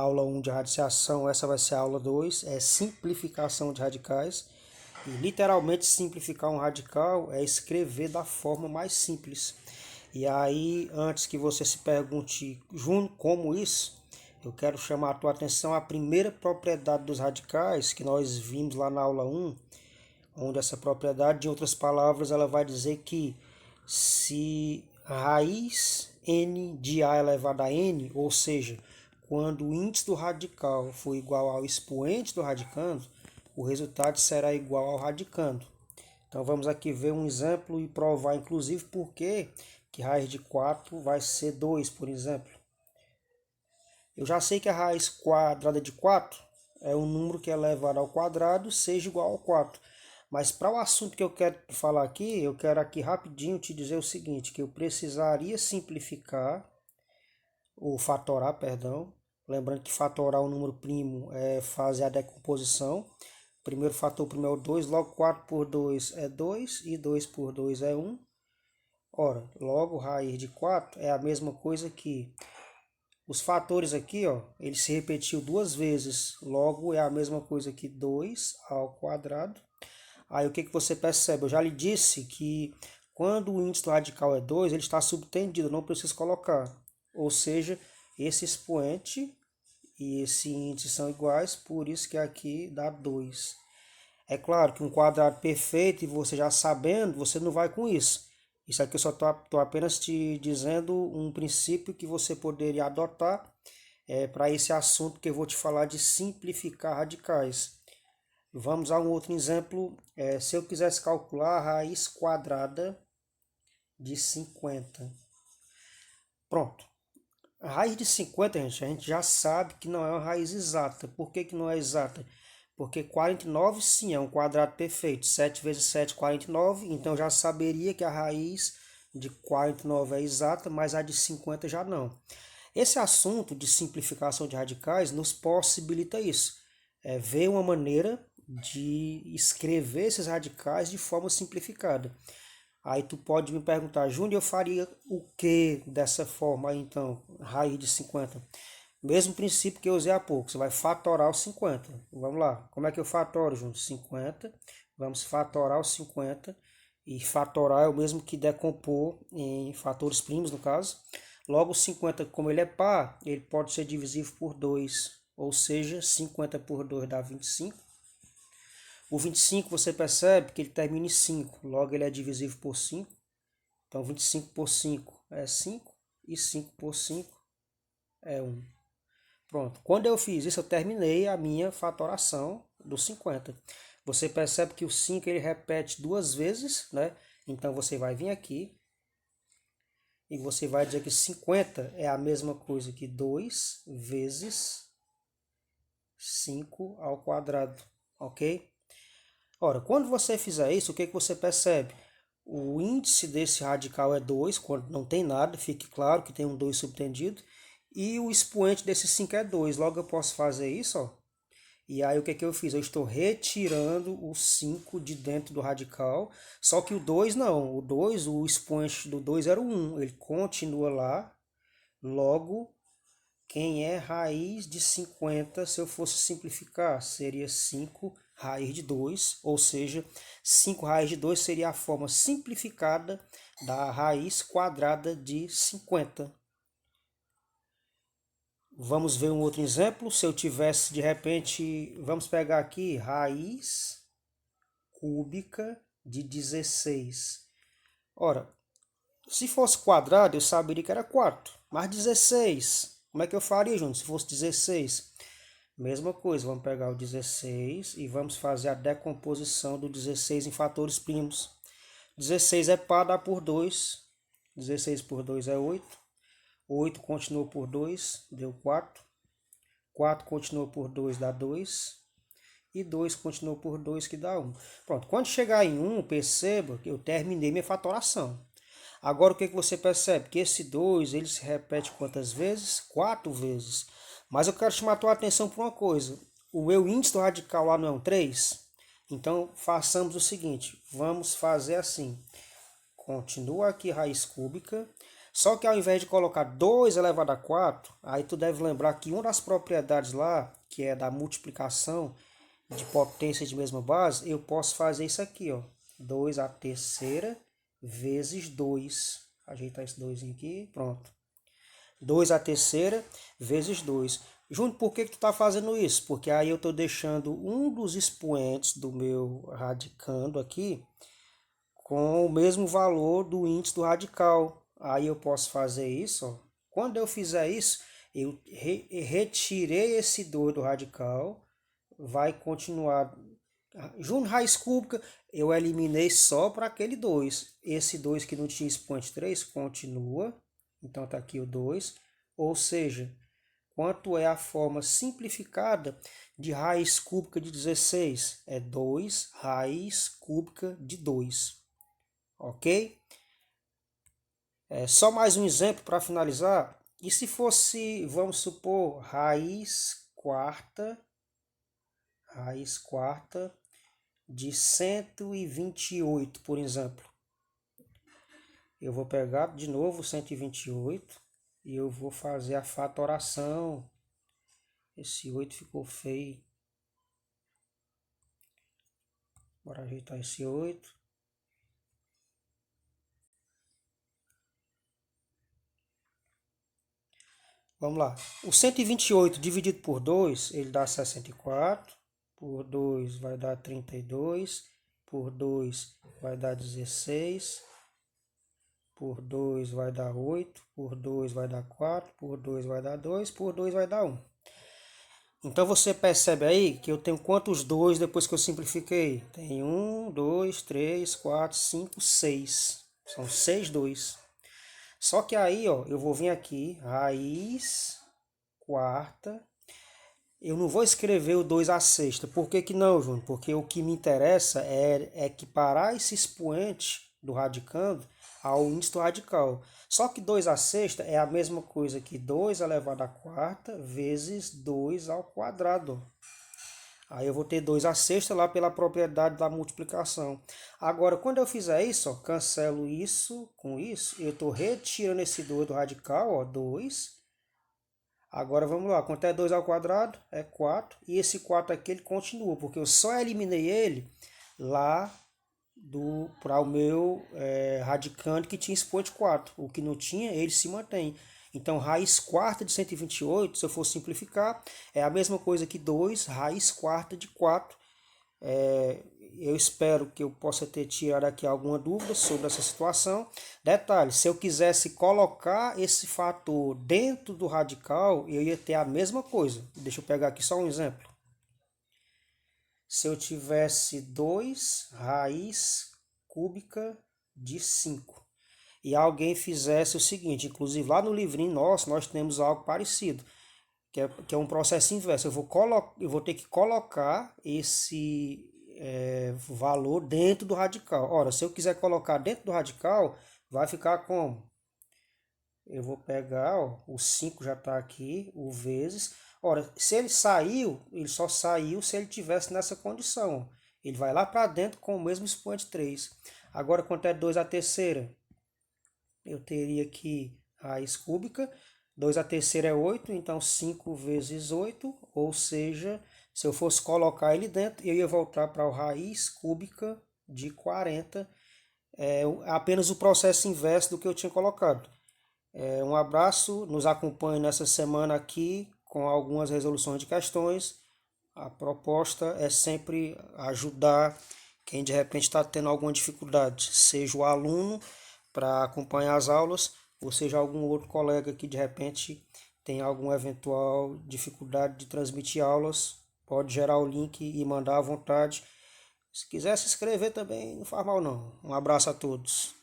aula 1 de radiciação, essa vai ser a aula 2, é simplificação de radicais. E literalmente simplificar um radical é escrever da forma mais simples. E aí, antes que você se pergunte, Júnior, como isso? Eu quero chamar a tua atenção à primeira propriedade dos radicais que nós vimos lá na aula 1, onde essa propriedade, em outras palavras, ela vai dizer que se raiz n de a elevado a n, ou seja, quando o índice do radical for igual ao expoente do radicando, o resultado será igual ao radicando. Então vamos aqui ver um exemplo e provar, inclusive, por que raiz de 4 vai ser 2, por exemplo. Eu já sei que a raiz quadrada de 4 é um número que é elevado ao quadrado, seja igual ao 4. Mas para o assunto que eu quero falar aqui, eu quero aqui rapidinho te dizer o seguinte, que eu precisaria simplificar, ou fatorar, perdão. Lembrando que fatorar um número primo é fazer a decomposição. Primeiro fator primeiro é o 2, logo 4 por 2 é 2 e 2 por 2 é 1. Ora, logo raiz de 4 é a mesma coisa que os fatores aqui, ó, ele se repetiu duas vezes, logo é a mesma coisa que 2 ao quadrado. Aí o que você percebe? Eu já lhe disse que quando o índice do radical é 2, ele está subtendido, não preciso colocar. Ou seja, esse expoente e esse índice são iguais, por isso que aqui dá 2. É claro que um quadrado perfeito, e você já sabendo, você não vai com isso. Isso aqui eu só estou apenas te dizendo um princípio que você poderia adotar para esse assunto que eu vou te falar de simplificar radicais. Vamos a um outro exemplo. Se eu quisesse calcular a raiz quadrada de 50. Pronto. A raiz de 50, gente, a gente já sabe que não é uma raiz exata. Por que não é exata? Porque 49, sim, é um quadrado perfeito. 7 vezes 7, 49. Então, eu já saberia que a raiz de 49 é exata, mas a de 50 já não. Esse assunto de simplificação de radicais nos possibilita isso. Ver uma maneira de escrever esses radicais de forma simplificada. Aí tu pode me perguntar, Júnior, eu faria o que dessa forma aí, então, raiz de 50? Mesmo princípio que eu usei há pouco, você vai fatorar o 50. Vamos lá, como é que eu fatoro, Júnior? 50, vamos fatorar o 50, e fatorar é o mesmo que decompor em fatores primos, no caso. Logo, o 50, como ele é par, ele pode ser divisível por 2, ou seja, 50 por 2 dá 25. O 25 você percebe que ele termina em 5, logo ele é divisível por 5. Então 25 por 5 é 5 e 5 por 5 é 1. Pronto, quando eu fiz isso eu terminei a minha fatoração do 50. Você percebe que o 5 ele repete duas vezes, né? Então você vai vir aqui e você vai dizer que 50 é a mesma coisa que 2 vezes 5 ao quadrado, ok? Ora, quando você fizer isso, o que você percebe? O índice desse radical é 2, quando não tem nada, fique claro que tem um 2 subtendido. E o expoente desse 5 é 2. Logo eu posso fazer isso, ó. E aí o que eu fiz? Eu estou retirando o 5 de dentro do radical. Só que o 2 não. O 2, o expoente do 2 era o 1. Ele continua lá. Logo, quem é raiz de 50, se eu fosse simplificar, seria 5 raiz de 2, ou seja, 5 raiz de 2 seria a forma simplificada da raiz quadrada de 50. Vamos ver um outro exemplo. Se eu tivesse, de repente, vamos pegar aqui raiz cúbica de 16. Ora, se fosse quadrado, eu saberia que era 4, mas 16, como é que eu faria, Júnior, se fosse 16? Mesma coisa, vamos pegar o 16 e vamos fazer a decomposição do 16 em fatores primos. 16 é par, dá por 2. 16 por 2 é 8. 8 continuou por 2, deu 4. 4 continuou por 2, dá 2. E 2 continuou por 2, que dá 1. Pronto, quando chegar em 1, perceba que eu terminei minha fatoração. Agora o que você percebe? Que esse 2 ele se repete quantas vezes? 4 vezes. Mas eu quero chamar a tua atenção para uma coisa. O meu índice do radical lá não é um 3? Então façamos o seguinte. Vamos fazer assim. Continua aqui raiz cúbica. Só que ao invés de colocar 2 elevado a 4, aí tu deve lembrar que uma das propriedades lá, que é da multiplicação de potência de mesma base, eu posso fazer isso aqui, ó. 2 à terceira vezes 2. Ajeitar esse 2 aqui, pronto. 2 à terceira vezes 2. Júnior, por que tu está fazendo isso? Porque aí eu estou deixando um dos expoentes do meu radicando aqui com o mesmo valor do índice do radical. Aí eu posso fazer isso, ó. Quando eu fizer isso, eu retirei esse 2 do radical, vai continuar. Júnior, raiz cúbica, eu eliminei só para aquele 2. Esse 2 que não tinha expoente 3 continua. Então está aqui o 2. Ou seja, quanto é a forma simplificada de raiz cúbica de 16? É 2 raiz cúbica de 2. Ok? Só mais um exemplo para finalizar. E se fosse, vamos supor, raiz quarta de 128, por exemplo. Eu vou pegar de novo 128 e eu vou fazer a fatoração. Esse 8 ficou feio. Bora ajeitar esse 8. Vamos lá. O 128 dividido por 2, ele dá 64. Por 2 vai dar 32. Por 2 vai dar 16. Por 2 vai dar 8. Por 2 vai dar 4. Por 2 vai dar 2. Por 2 vai dar 1. Então você percebe aí que eu tenho quantos 2 depois que eu simplifiquei? Tem 1, 2, 3, 4, 5, 6. São 6 2. Só que aí, ó, eu vou vir aqui, raiz quarta. Eu não vou escrever o 2 à sexta. Por que que não, Júnior? Porque o que me interessa é equiparar esse expoente do radicando ao índice do radical. Só que 2 à sexta é a mesma coisa que 2 elevado à quarta vezes 2 ao quadrado. Aí eu vou ter 2 à sexta lá pela propriedade da multiplicação. Agora, quando eu fizer isso, ó, cancelo isso com isso, eu estou retirando esse 2 do radical, ó, 2. Agora vamos lá, quanto é 2 ao quadrado? É 4. E esse 4 aqui ele continua, porque eu só eliminei ele lá para o meu radicando que tinha expoente 4. O que não tinha, ele se mantém. Então, raiz quarta de 128, se eu for simplificar, é a mesma coisa que 2 raiz quarta de 4. Eu espero que eu possa ter tirado aqui alguma dúvida sobre essa situação. Detalhe, se eu quisesse colocar esse fator dentro do radical, eu ia ter a mesma coisa. Deixa eu pegar aqui só um exemplo. Se eu tivesse 2 raiz cúbica de 5 e alguém fizesse o seguinte, inclusive lá no livrinho nosso nós temos algo parecido, que é um processo inverso. Eu vou ter que colocar esse valor dentro do radical. Ora, se eu quiser colocar dentro do radical, vai ficar como? Eu vou pegar, ó, o 5 já está aqui, o vezes. Ora, se ele saiu, ele só saiu se ele tivesse nessa condição. Ele vai lá para dentro com o mesmo expoente 3. Agora, quanto é 2 à terceira? Eu teria aqui raiz cúbica. 2 à terceira é 8, então 5 vezes 8, ou seja, se eu fosse colocar ele dentro, eu ia voltar para o raiz cúbica de 40. É apenas o processo inverso do que eu tinha colocado. Um abraço, nos acompanhe nessa semana aqui com algumas resoluções de questões. A proposta é sempre ajudar quem de repente está tendo alguma dificuldade, seja o aluno para acompanhar as aulas, ou seja algum outro colega que de repente tem alguma eventual dificuldade de transmitir aulas, pode gerar o link e mandar à vontade. Se quiser se inscrever também, não faz mal não. Um abraço a todos.